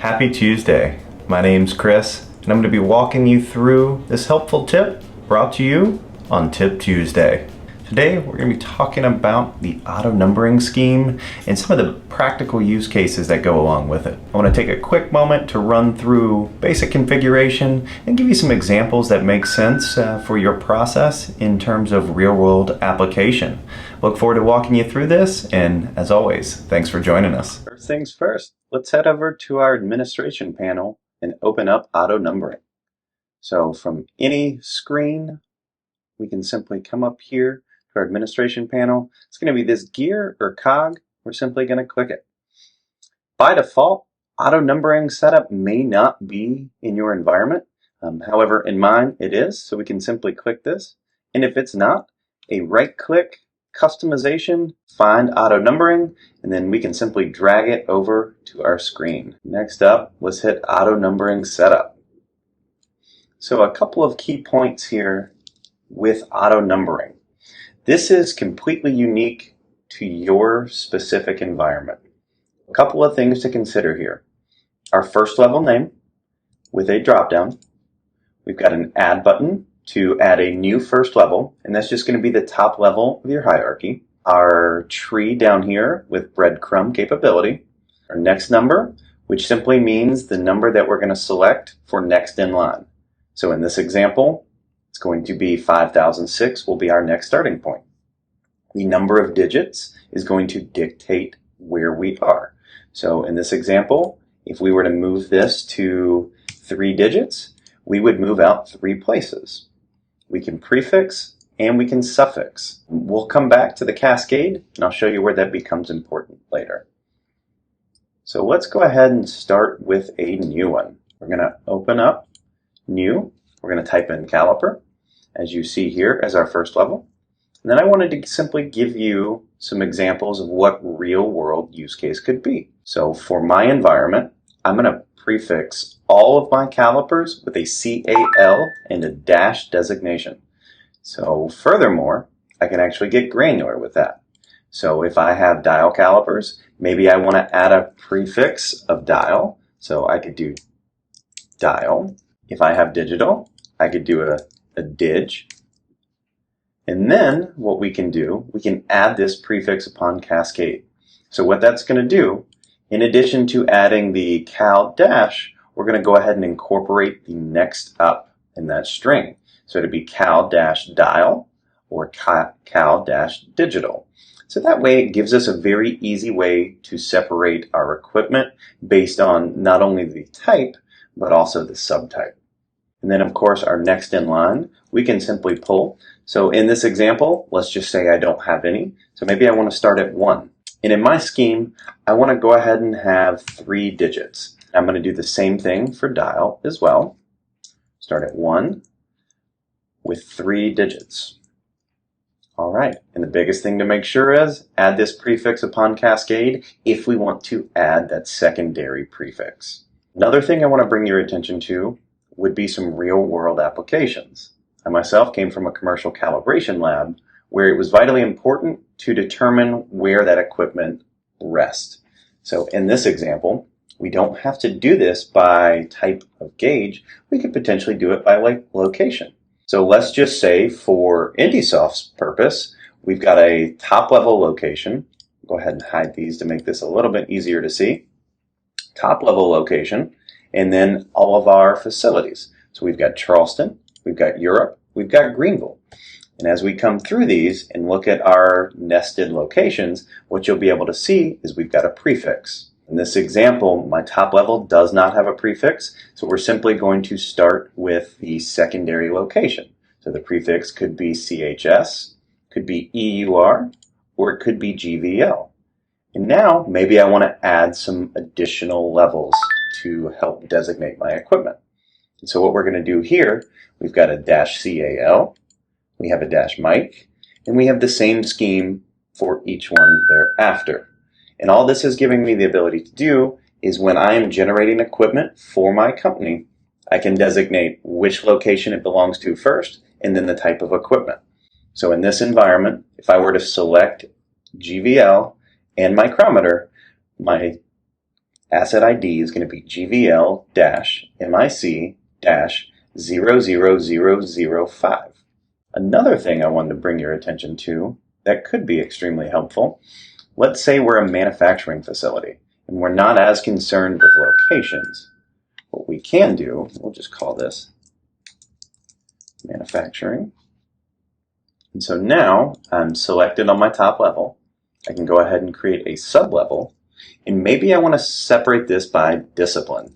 Happy Tuesday. My name's Chris, and I'm going to be walking you through this helpful tip brought to you on Tip Tuesday. Today, we're going to be talking about the auto numbering scheme and some of the practical use cases that go along with it. I want to take a quick moment to run through basic configuration and give you some examples that make sense for your process in terms of real-world application. Look forward to walking you through this, and as always, thanks for joining us. First things first, let's head over to our administration panel and open up auto numbering. So from any screen, we can simply come up here to our administration panel. It's going to be this gear or cog. We're simply going to click it. By default, auto numbering setup may not be in your environment. However, in mine it is, so we can simply click this. And if it's not, a right-click customization, find auto numbering, and then we can simply drag it over to our screen. Next up, let's hit auto numbering setup. So a couple of key points here with auto numbering. This is completely unique to your specific environment. A couple of things to consider here. Our first level name with a drop-down. We've got an add button to add a new first level, and that's just going to be the top level of your hierarchy. Our tree down here with breadcrumb capability. Our next number, which simply means the number that we're going to select for next in line. So in this example, it's going to be 5006 will be our next starting point. The number of digits is going to dictate where we are. So in this example, if we were to move this to 3 digits, we would move out 3 places. We can prefix and we can suffix. We'll come back to the cascade and I'll show you where that becomes important later. So let's go ahead and start with a new one. We're going to open up new. We're going to type in caliper, as you see here, as our first level. And then I wanted to simply give you some examples of what real-world use case could be. So for my environment, I'm going to prefix all of my calipers with a CAL and a dash designation. So furthermore, I can actually get granular with that. So if I have dial calipers, maybe I want to add a prefix of dial. So I could do dial. If I have digital, I could do a dig. And then what we can do, we can add this prefix upon cascade. So what that's going to do, in addition to adding the cal dash, we're going to go ahead and incorporate the next up in that string. So it'd be cal dash dial or cal dash digital. So that way it gives us a very easy way to separate our equipment based on not only the type, but also the subtype. And then of course our next in line, we can simply pull. So in this example, let's just say I don't have any. So maybe I want to start at 1. And in my scheme, I want to go ahead and have 3 digits. I'm going to do the same thing for dial as well. Start at 1 with 3 digits. All right, and the biggest thing to make sure is add this prefix upon cascade if we want to add that secondary prefix. Another thing I want to bring your attention to would be some real-world applications. I myself came from a commercial calibration lab where it was vitally important to determine where that equipment rests. So in this example, we don't have to do this by type of gauge. We could potentially do it by location. So let's just say for IndySoft's purpose, we've got a top-level location. Go ahead and hide these to make this a little bit easier to see. Top-level location, and then all of our facilities. So we've got Charleston, we've got Europe, we've got Greenville. And as we come through these and look at our nested locations, what you'll be able to see is we've got a prefix. In this example, my top level does not have a prefix, so we're simply going to start with the secondary location. So the prefix could be CHS, could be EUR, or it could be GVL. And now maybe I want to add some additional levels to help designate my equipment. And so what we're going to do here, we've got a dash CAL, we have a dash mic, and we have the same scheme for each one thereafter. And all this is giving me the ability to do is when I am generating equipment for my company, I can designate which location it belongs to first and then the type of equipment. So in this environment, if I were to select GVL and micrometer, my asset ID is going to be GVL-MIC-00005. Another thing I wanted to bring your attention to that could be extremely helpful. Let's say we're a manufacturing facility and we're not as concerned with locations. What we can do, we'll just call this manufacturing. And so now I'm selected on my top level. I can go ahead and create a sub-level, and maybe I want to separate this by discipline.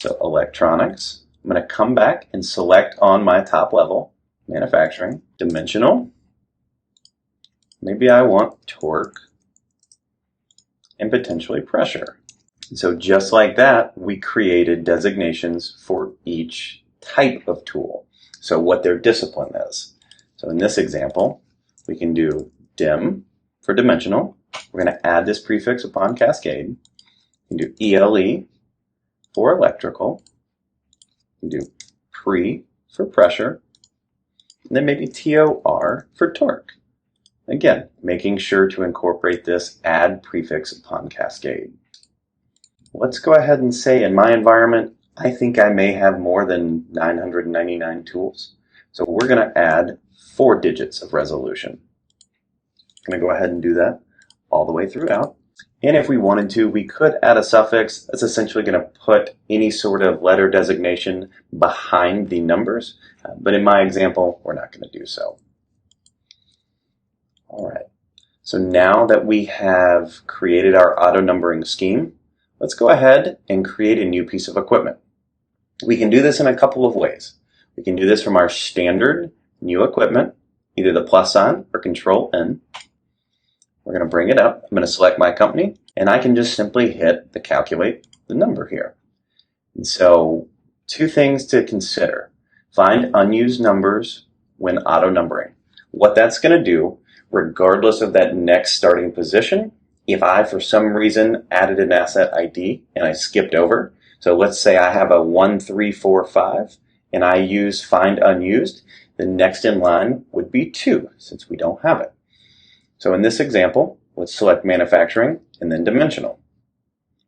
So electronics, I'm going to come back and select on my top level, manufacturing, dimensional. Maybe I want torque and potentially pressure. And so just like that, we created designations for each type of tool. So what their discipline is. So in this example, we can do dim for dimensional. We're going to add this prefix upon cascade. We can do ELE for electrical. We can do pre for pressure. And then maybe TOR for torque. Again, making sure to incorporate this add prefix upon cascade. Let's go ahead and say in my environment, I think I may have more than 999 tools. So we're going to add 4 digits of resolution. I'm going to go ahead and do that all the way throughout. And if we wanted to, we could add a suffix that's essentially going to put any sort of letter designation behind the numbers. But in my example, we're not going to do so. All right. So now that we have created our auto numbering scheme, let's go ahead and create a new piece of equipment. We can do this in a couple of ways. We can do this from our standard new equipment, either the plus sign or Control N. We're going to bring it up. I'm going to select my company, and I can just simply hit the calculate the number here. And so 2 things to consider. Find unused numbers when auto numbering. What that's going to do, regardless of that next starting position, if I, for some reason, added an asset ID and I skipped over, so let's say I have a 1345 and I use find unused, the next in line would be 2 since we don't have it. So in this example, let's select manufacturing and then dimensional.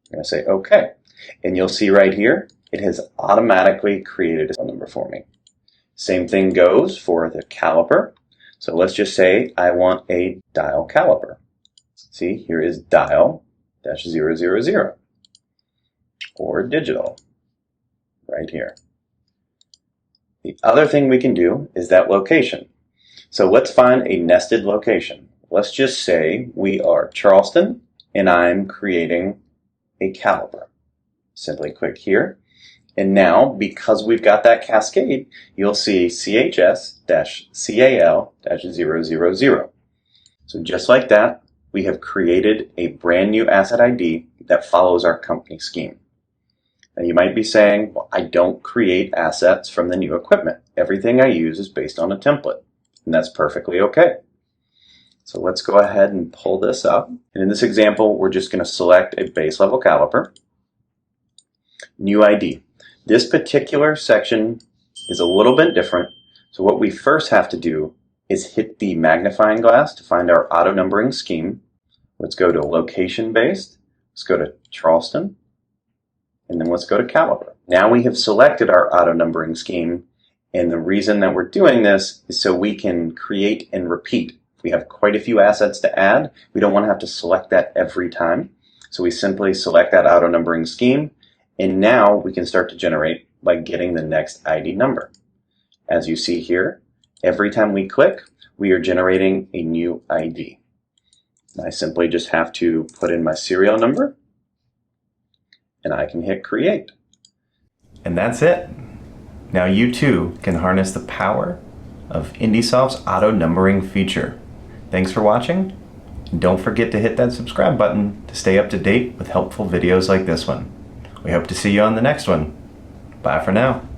I'm going to say OK. And you'll see right here, it has automatically created a number for me. Same thing goes for the caliper. So let's just say I want a dial caliper. See, here is dial-000 or digital right here. The other thing we can do is that location. So let's find a nested location. Let's just say we are Charleston and I'm creating a caliper. Simply click here. And now, because we've got that cascade, you'll see CHS-CAL-000. So just like that, we have created a brand new asset ID that follows our company scheme. Now you might be saying, well, I don't create assets from the new equipment. Everything I use is based on a template. And that's perfectly okay. So let's go ahead and pull this up. And in this example, we're just going to select a base level caliper. New ID. This particular section is a little bit different. So what we first have to do is hit the magnifying glass to find our auto numbering scheme. Let's go to location based. Let's go to Charleston. And then let's go to caliper. Now we have selected our auto numbering scheme. And the reason that we're doing this is so we can create and repeat. If we have quite a few assets to add, we don't want to have to select that every time. So we simply select that auto numbering scheme. And now we can start to generate by getting the next ID number. As you see here, every time we click, we are generating a new ID. I simply just have to put in my serial number, and I can hit create. And that's it. Now you too can harness the power of IndySoft's auto numbering feature. Thanks for watching, and don't forget to hit that subscribe button to stay up to date with helpful videos like this one. We hope to see you on the next one. Bye for now.